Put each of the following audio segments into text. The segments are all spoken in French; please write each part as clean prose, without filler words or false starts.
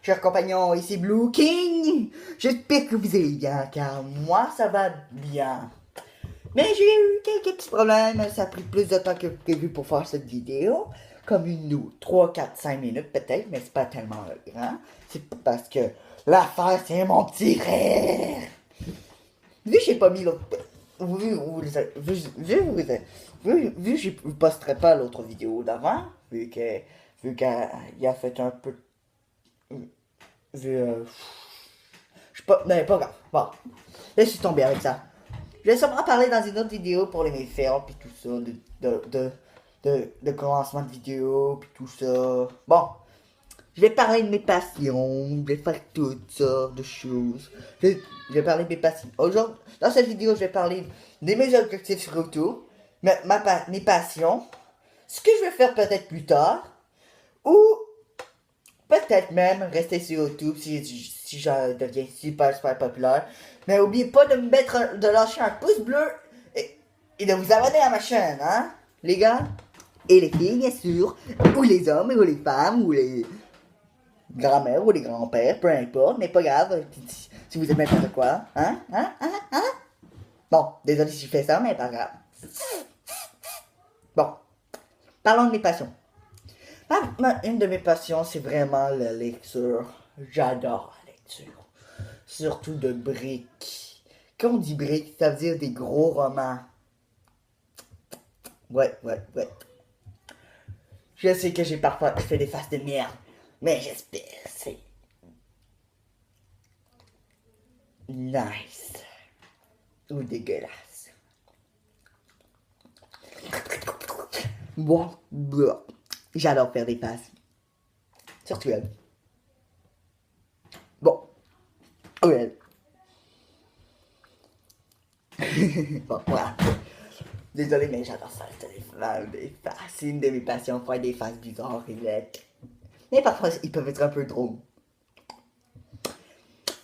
Chers compagnons, ici Blue King. J'espère que vous allez bien, car moi ça va bien. Mais j'ai eu quelques petits problèmes, ça a pris plus de temps que prévu pour faire cette vidéo. Comme une 3, 4, 5 minutes peut-être, mais c'est pas tellement grand. C'est parce que l'affaire c'est mon petit frère. Vu que j'ai pas mis l'autre... Vu que je posterai pas l'autre vidéo d'avant, vu qu'il a fait un peu... Vu, je sais pas, mais pas grave. Bon, laisse tomber avec ça. Je vais sûrement parler dans une autre vidéo pour les méfaits, puis tout ça, de commencement de vidéo, puis tout ça. Bon, je vais parler de mes passions, je vais faire toutes sortes de choses. Je vais parler de mes passions. Aujourd'hui, dans cette vidéo, je vais parler de mes objectifs sur YouTube, mes passions, ce que je vais faire peut-être plus tard, ou peut-être même rester sur YouTube si je deviens super populaire. Mais n'oubliez pas de lâcher un pouce bleu et de vous abonner à ma chaîne, hein, les gars et les filles, bien sûr, ou les hommes, ou les femmes, ou les grand-mères, ou les grands-pères, peu importe, mais pas grave, si vous aimez n'importe quoi, hein. Bon, désolé si je fais ça, mais pas grave. Bon, parlons de mes passions. Une de mes passions, c'est vraiment la lecture. J'adore la lecture. Surtout de briques. Quand on dit briques, ça veut dire des gros romans. Ouais. Je sais que j'ai parfois fait des faces de merde, mais j'espère c'est nice. Ou dégueulasse. Bon, j'adore faire des faces. Surtout elle. Bon. Ouais. Bon, voilà. Désolé, mais j'adore ça, des faces. C'est une de mes passions, faire des faces bizarres et lettres. Mais parfois, ils peuvent être un peu drôles.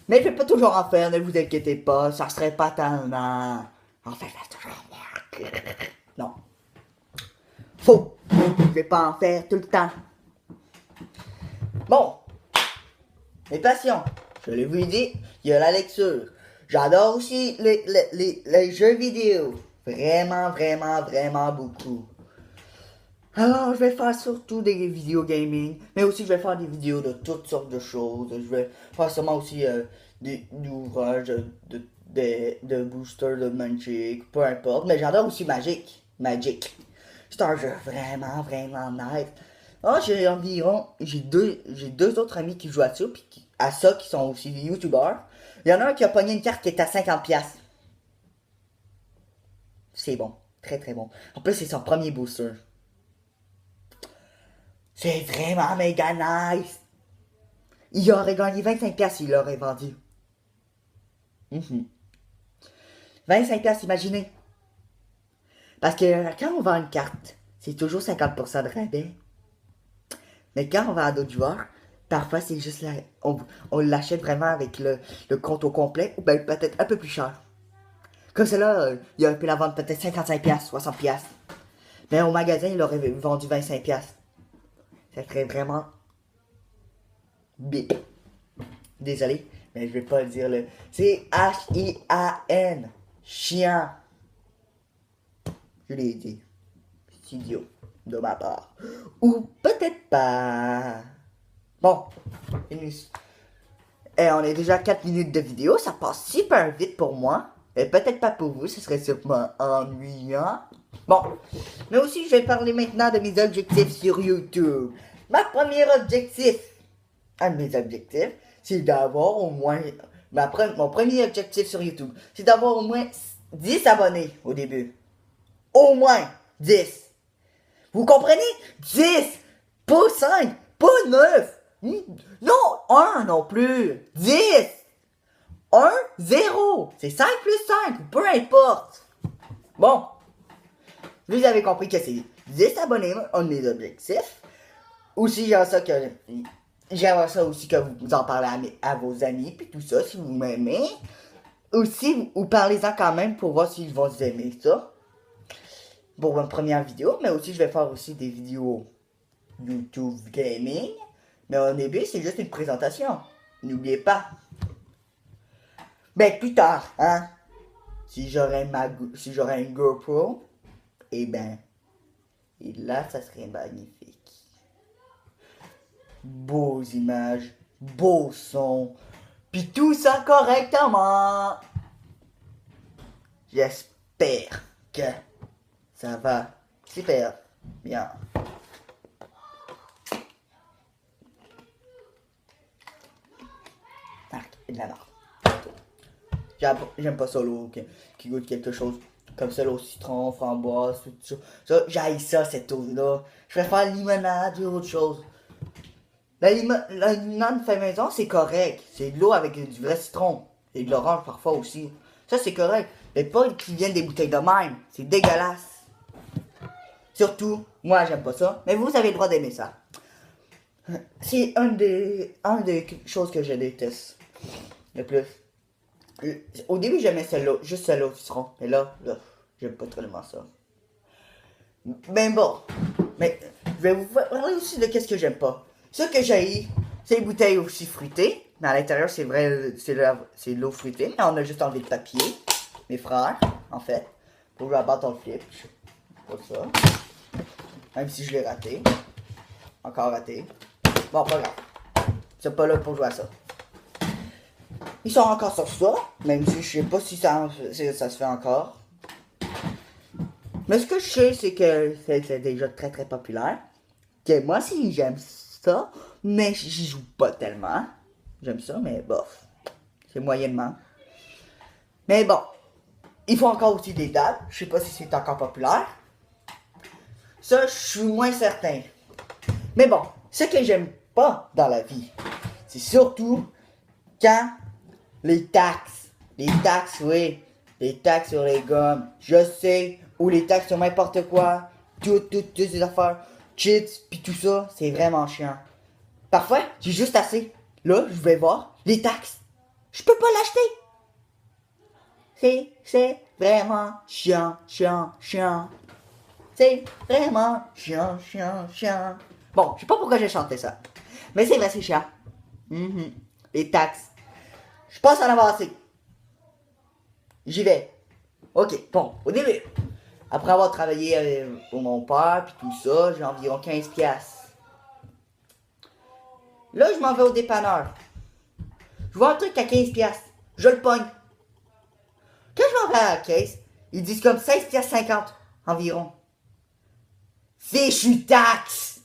Mais je vais pas toujours en faire, ne vous inquiétez pas, ça serait pas tellement... En fait, je toujours... Non. Faux. Je vais pas en faire tout le temps. Bon. Mes passions. Je l'ai vous dit, il y a la lecture. J'adore aussi les jeux vidéo. Vraiment beaucoup. Alors, je vais faire surtout des vidéos gaming, mais aussi je vais faire des vidéos de toutes sortes de choses. Je vais faire sûrement aussi des ouvrages de booster de Magic, peu importe. Mais j'adore aussi Magic. C'est un jeu vraiment nice. Ah, j'ai deux autres amis qui jouent à ça, puis qui sont aussi des youtubeurs. Il y en a un qui a pogné une carte qui est à 50$. C'est bon, très bon. En plus, c'est son premier booster. C'est vraiment méga nice. Il aurait gagné 25$ s'il l'aurait vendu. 25$, imaginez. Parce que quand on vend une carte, c'est toujours 50% de rabais. Mais quand on va à d'autres joueurs, parfois c'est juste là, on l'achète vraiment avec le compte au complet, ou ben peut-être un peu plus cher. Comme cela, il aurait pu la vendre peut-être 55$, 60$. Mais au magasin, il aurait vendu 25$. Ça serait vraiment bip. Désolé, mais je vais pas le dire le. C'est H-I-A-N. Chien. Je l'ai dit. C'est idiot de ma part. Ou peut-être pas. Bon. Et on est déjà 4 minutes de vidéo. Ça passe super vite pour moi. Et peut-être pas pour vous. Ce serait sûrement ennuyant. Bon. Mais aussi, je vais parler maintenant de mes objectifs sur YouTube. Un de mes objectifs, c'est d'avoir au moins... Mon premier objectif sur YouTube, c'est d'avoir au moins 10 abonnés au début. Au moins 10. Vous comprenez? 10! Pas 5, pas 9. Non, 1 non plus. 10! 1, 0. C'est 5 plus 5, peu importe. Bon. Vous avez compris que c'est 10 abonnés, un de mes objectifs. Aussi, j'aimerais ça aussi que vous en parlez à vos amis, puis tout ça, si vous m'aimez. Aussi, ou parlez-en quand même pour voir s'ils vont aimer ça. Pour ma première vidéo, mais aussi, je vais faire aussi des vidéos YouTube Gaming. Mais au début, c'est juste une présentation. N'oubliez pas. Ben, plus tard, hein. Si j'aurais une GoPro, eh ben, et là, ça serait magnifique. Beaux images, beaux sons, puis tout ça correctement. J'espère que ça va super bien. Ah, de la marque. J'aime pas ça l'eau qui goûte quelque chose comme ça, l'eau citron, framboise, tout ça. Ça, j'haïs ça, cette eau-là. Je préfère limonade ou autre chose. La limonade fait maison, c'est correct. C'est de l'eau avec du vrai citron. Et de l'orange parfois aussi. Ça, c'est correct. Mais pas qui viennent des bouteilles de même. C'est dégueulasse. Surtout, moi, j'aime pas ça. Mais vous avez le droit d'aimer ça. C'est une des choses que je déteste le plus. Au début, j'aimais celle-là, juste celle-là au citron. Mais là, j'aime pas tellement ça. Mais bon, mais je vais vous parler aussi de qu'est-ce que j'aime pas. Ce que j'haïs, c'est les bouteilles aussi fruitées. Mais à l'intérieur, c'est vrai, c'est de l'eau fruitée. Mais on a juste enlevé le papier. Mes frères, en fait. Pour jouer à bâton flip. Pas ça. Même si je l'ai raté. Encore raté. Bon, pas grave. C'est pas là pour jouer à ça. Ils sont encore sur ça. Même si je sais pas si ça se fait encore. Mais ce que je sais, c'est que c'est déjà très très populaire. Que moi aussi j'aime ça, mais j'y joue pas tellement. J'aime ça, mais bof. C'est moyennement. Mais bon, il faut encore aussi des dates. Je sais pas si c'est encore populaire. Ça, je suis moins certain. Mais bon, ce que j'aime pas dans la vie, c'est surtout quand les taxes. Les taxes, oui. Les taxes sur les gommes. Je sais. Ou les taxes sur n'importe quoi. Toutes ces affaires. Cheats, pis tout ça. C'est vraiment chiant. Parfois, j'ai juste assez. Là, je vais voir. Les taxes. Je peux pas l'acheter. C'est vraiment chiant. C'est vraiment chiant. Bon, je sais pas pourquoi j'ai chanté ça. Mais c'est vrai, c'est chiant. Les taxes. Je pense en avoir assez. J'y vais. Ok, bon, au début. Après avoir travaillé pour mon père, puis tout ça, j'ai environ 15 piastres. Là, je m'en vais au dépanneur. Je vois un truc à 15 piastres. Je le pogne. Quand je m'en vais à la caisse, ils disent comme 16 piastres 50 environ. Fichu taxe!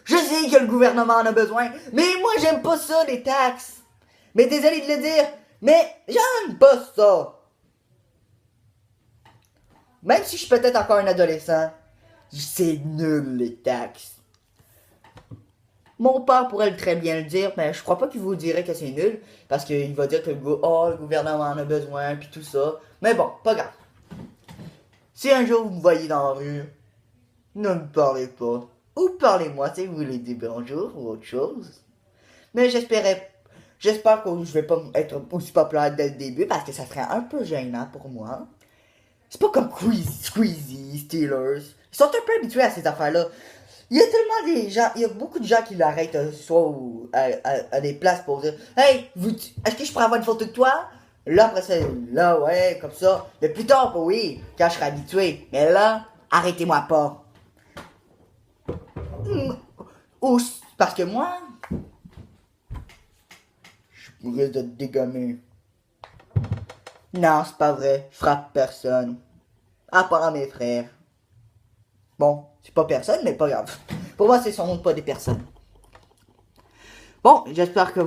Je sais que le gouvernement en a besoin, mais moi j'aime pas ça, les taxes. Mais désolé de le dire, mais j'aime pas ça. Même si je suis peut-être encore un adolescent, c'est nul les taxes. Mon père pourrait très bien le dire, mais je crois pas qu'il vous dirait que c'est nul, parce qu'il va dire que le gouvernement en a besoin, puis tout ça. Mais bon, pas grave. Si un jour vous me voyez dans la rue, ne me parlez pas. Ou parlez-moi si vous voulez dire bonjour ou autre chose. Mais j'espère que je vais pas être aussi populaire dès le début, parce que ça serait un peu gênant pour moi. C'est pas comme Squeezie, Steelers. Ils sont un peu habitués à ces affaires-là. Il y a tellement des gens, il y a beaucoup de gens qui l'arrêtent, soit à des places pour dire hey, est-ce que je pourrais avoir une photo de toi? Là, après ça, là, ouais, comme ça. Mais plus tard, oui, quand je serai habitué. Mais là, arrêtez-moi pas. Ou, parce que moi, je pourrais te dégommer. Non, c'est pas vrai. Je frappe personne. À part mes frères. Bon, c'est pas personne, mais pas grave. Pour moi, c'est sans doute pas des personnes. Bon, j'espère que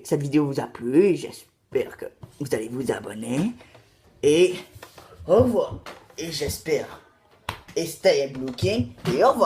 cette vidéo vous a plu. J'espère que vous allez vous abonner. Et au revoir. Et j'espère. Et stay looking. Et au revoir.